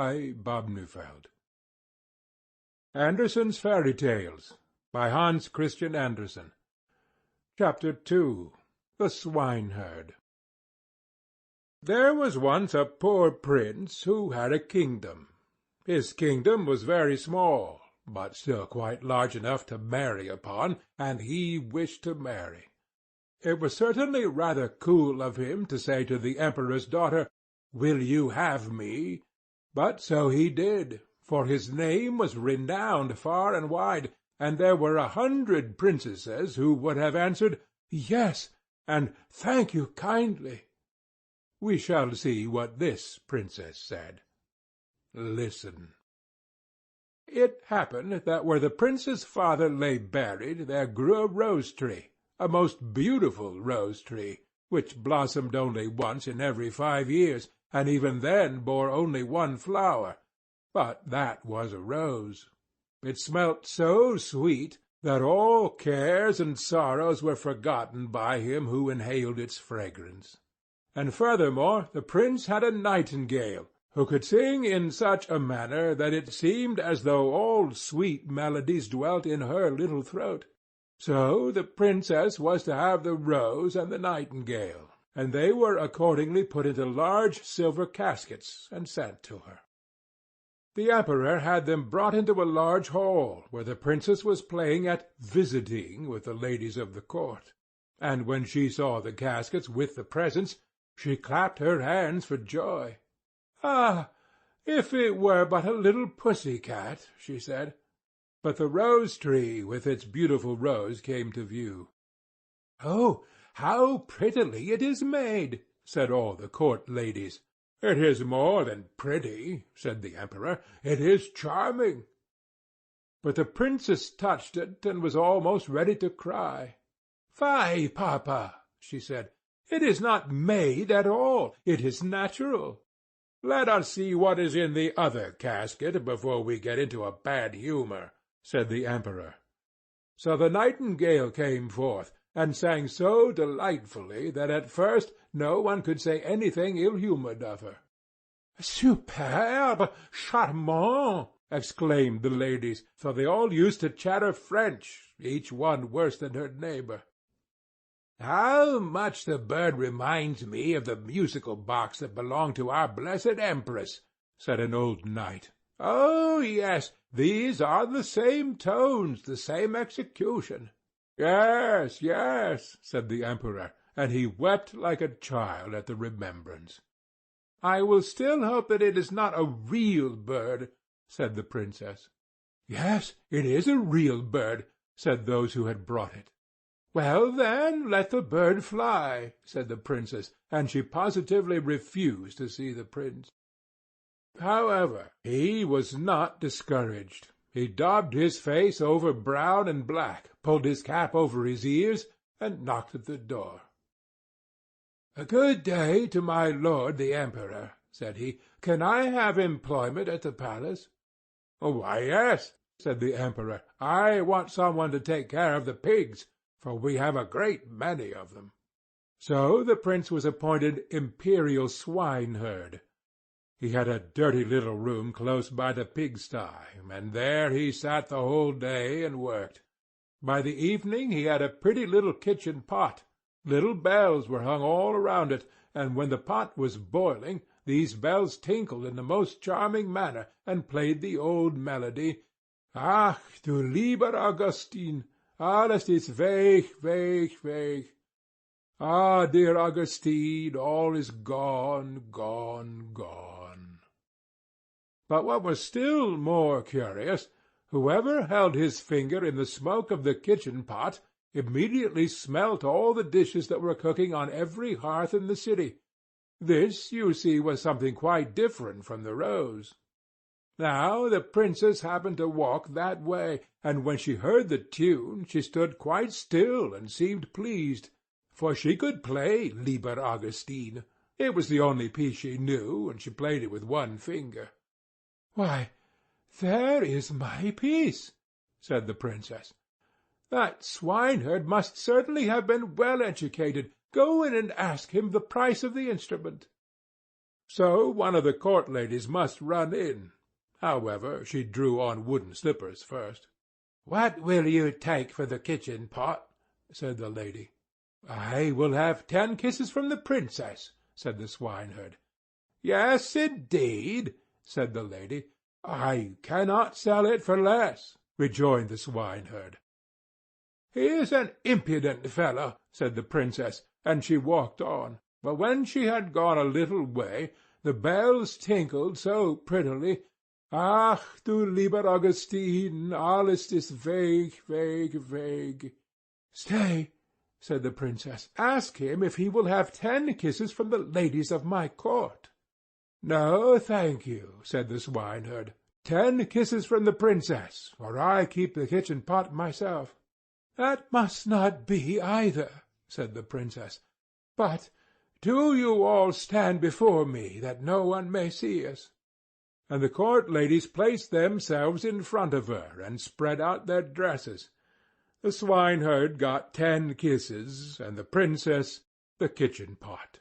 by Bob Neufeld. Andersen's Fairy Tales by Hans Christian Andersen. Chapter 2. The Swineherd. There was once a poor prince who had a kingdom. His kingdom was very small, but still quite large enough to marry upon, and he wished to marry. It was certainly rather cool of him to say to the emperor's daughter, "Will you have me?" But so he did, for his name was renowned far and wide, and there were 100 princesses who would have answered, "Yes," and "Thank you kindly." We shall see what this princess said. Listen. It happened that where the prince's father lay buried there grew a rose-tree, a most beautiful rose-tree, which blossomed only once in every 5 years, and even then bore only one flower, but that was a rose. It smelt so sweet that all cares and sorrows were forgotten by him who inhaled its fragrance. And furthermore the prince had a nightingale, who could sing in such a manner that it seemed as though all sweet melodies dwelt in her little throat. So the princess was to have the rose and the nightingale, and they were accordingly put into large silver caskets and sent to her. The emperor had them brought into a large hall, where the princess was playing at visiting with the ladies of the court. And when she saw the caskets with the presents, she clapped her hands for joy. "Ah, if it were but a little pussy-cat," she said. But the rose-tree with its beautiful rose came to view. "Oh, how prettily it is made!" said all the court ladies. "It is more than pretty," said the emperor. "It is charming." But the princess touched it, and was almost ready to cry. "Fie, papa," she said. "It is not made at all. It is natural." "Let us see what is in the other casket before we get into a bad humor," said the emperor. So the nightingale came forth, and sang so delightfully that at first no one could say anything ill-humored of her. "Superbe! Charmant!" exclaimed the ladies, for they all used to chatter French, each one worse than her neighbor. "How much the bird reminds me of the musical box that belonged to our blessed Empress," said an old knight. "Oh, yes, these are the same tones, the same execution." "Yes, yes," said the emperor, and he wept like a child at the remembrance. "I will still hope that it is not a real bird," said the princess. "Yes, it is a real bird," said those who had brought it. "Well, then, let the bird fly," said the princess, and she positively refused to see the prince. However, he was not discouraged. He daubed his face over brown and black, pulled his cap over his ears, and knocked at the door. "Good day to my lord the emperor," said he. "Can I have employment at the palace?" "Why, yes," said the emperor. "I want someone to take care of the pigs, for we have a great many of them." So the prince was appointed imperial swineherd. He had a dirty little room close by the pigsty, and there he sat the whole day and worked. By the evening he had a pretty little kitchen pot. Little bells were hung all around it, and when the pot was boiling, these bells tinkled in the most charming manner, and played the old melody, "Ach, du lieber Augustin, alles ist weg, weg, weg. Ah, dear Augustine, all is gone, gone, gone." But what was still more curious, whoever held his finger in the smoke of the kitchen pot immediately smelt all the dishes that were cooking on every hearth in the city. This, you see, was something quite different from the rose. Now the princess happened to walk that way, and when she heard the tune she stood quite still and seemed pleased, for she could play Lieber Augustine. It was the only piece she knew, and she played it with one finger. "Why, there is my piece," said the princess. "That swineherd must certainly have been well educated. Go in and ask him the price of the instrument." So one of the court ladies must run in. However, she drew on wooden slippers first. "What will you take for the kitchen pot?" said the lady. "I will have 10 kisses from the princess," said the swineherd. "Yes, indeed," said the lady. "I cannot sell it for less," rejoined the swineherd. "He is an impudent fellow," said the princess, and she walked on. But when she had gone a little way, the bells tinkled so prettily. "Ach, du lieber Augustin, alles ist weg, weg, weg." "Stay," said the princess. "Ask him if he will have 10 kisses from the ladies of my court." "No, thank you," said the swineherd. 10 kisses from the princess, or I keep the kitchen pot myself." "That must not be either," said the princess. "But do you all stand before me, that no one may see us." And the court ladies placed themselves in front of her, and spread out their dresses. The swineherd got 10 kisses, and the princess the kitchen pot.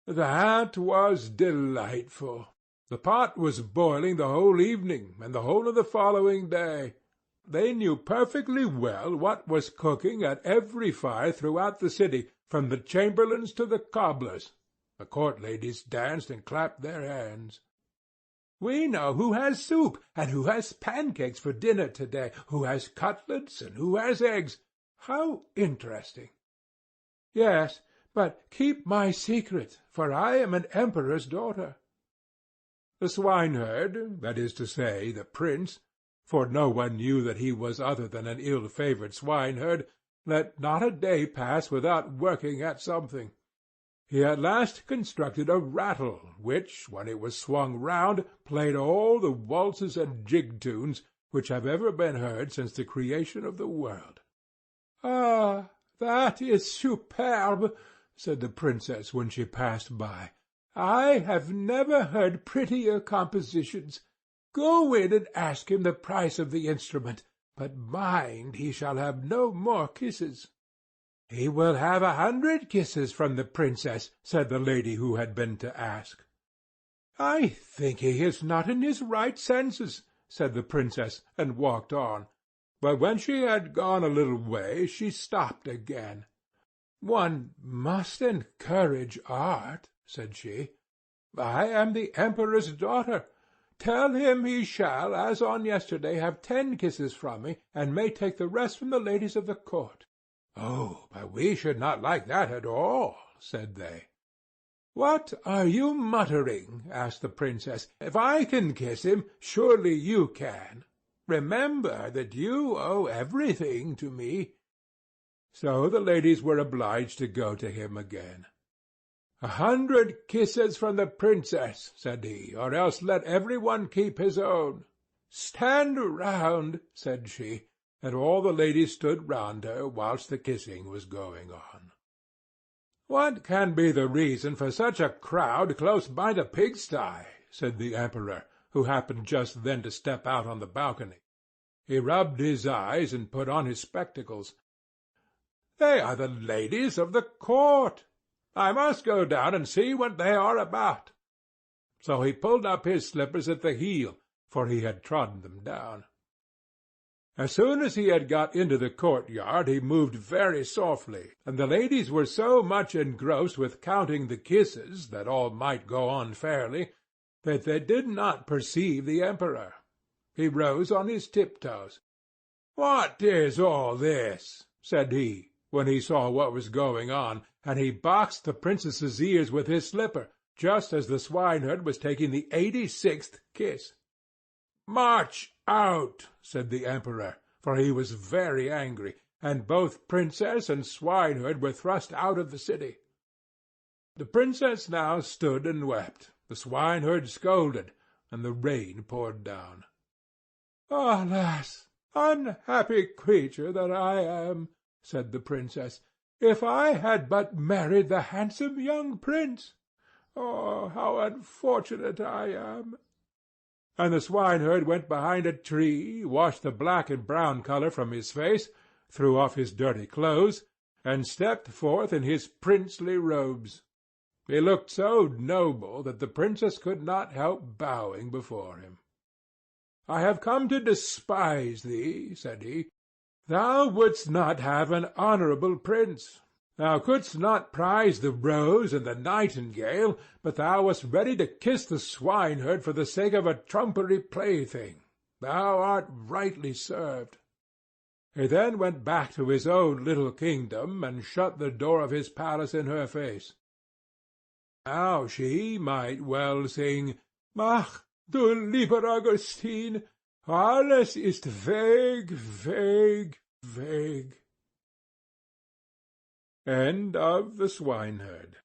That was delightful. The pot was boiling the whole evening, and the whole of the following day. They knew perfectly well what was cooking at every fire throughout the city, from the chamberlains to the cobblers. The court ladies danced and clapped their hands. "We know who has soup, and who has pancakes for dinner to-day, who has cutlets, and who has eggs. How interesting!" "Yes, but keep my secret, for I am an emperor's daughter." The swineherd, that is to say, the prince, for no one knew that he was other than an ill-favoured swineherd, let not a day pass without working at something. He at last constructed a rattle, which, when it was swung round, played all the waltzes and jig-tunes which have ever been heard since the creation of the world. "Ah, that is superb!" said the princess when she passed by. "I have never heard prettier compositions. Go in and ask him the price of the instrument, but mind, he shall have no more kisses." "He will have 100 kisses from the princess," said the lady who had been to ask. "I think he is not in his right senses," said the princess, and walked on. But when she had gone a little way, she stopped again. "One must encourage art," said she. "I am the emperor's daughter. Tell him he shall, as on yesterday, have 10 kisses from me, and may take the rest from the ladies of the court." "Oh, but we should not like that at all," said they. "What are you muttering?" asked the princess. "If I can kiss him, surely you can. Remember that you owe everything to me." So the ladies were obliged to go to him again. "100 kisses from the princess," said he, "or else let every one keep his own." "Stand round," said she, and all the ladies stood round her whilst the kissing was going on. "What can be the reason for such a crowd close by the pigsty?" said the emperor, who happened just then to step out on the balcony. He rubbed his eyes and put on his spectacles. "They are the ladies of the court. I must go down and see what they are about." So he pulled up his slippers at the heel, for he had trodden them down. As soon as he had got into the courtyard, he moved very softly, and the ladies were so much engrossed with counting the kisses, that all might go on fairly, that they did not perceive the emperor. He rose on his tiptoes. "What is all this?" said he, when he saw what was going on, and he boxed the princess's ears with his slipper, just as the swineherd was taking the 86th kiss. "March out!" said the emperor, for he was very angry, and both princess and swineherd were thrust out of the city. The princess now stood and wept, the swineherd scolded, and the rain poured down. "Alas, unhappy creature that I am!" said the princess. "If I had but married the handsome young prince! Oh, how unfortunate I am!" And the swineherd went behind a tree, washed the black and brown color from his face, threw off his dirty clothes, and stepped forth in his princely robes. He looked so noble that the princess could not help bowing before him. "I have come to despise thee," said he. "Thou wouldst not have an honourable prince. Thou couldst not prize the rose and the nightingale, but thou wast ready to kiss the swineherd for the sake of a trumpery plaything. Thou art rightly served." He then went back to his own little kingdom, and shut the door of his palace in her face. Now she might well sing, "Ach, du lieber Augustin, alles ist weg, weg, weg." End of The Swineherd.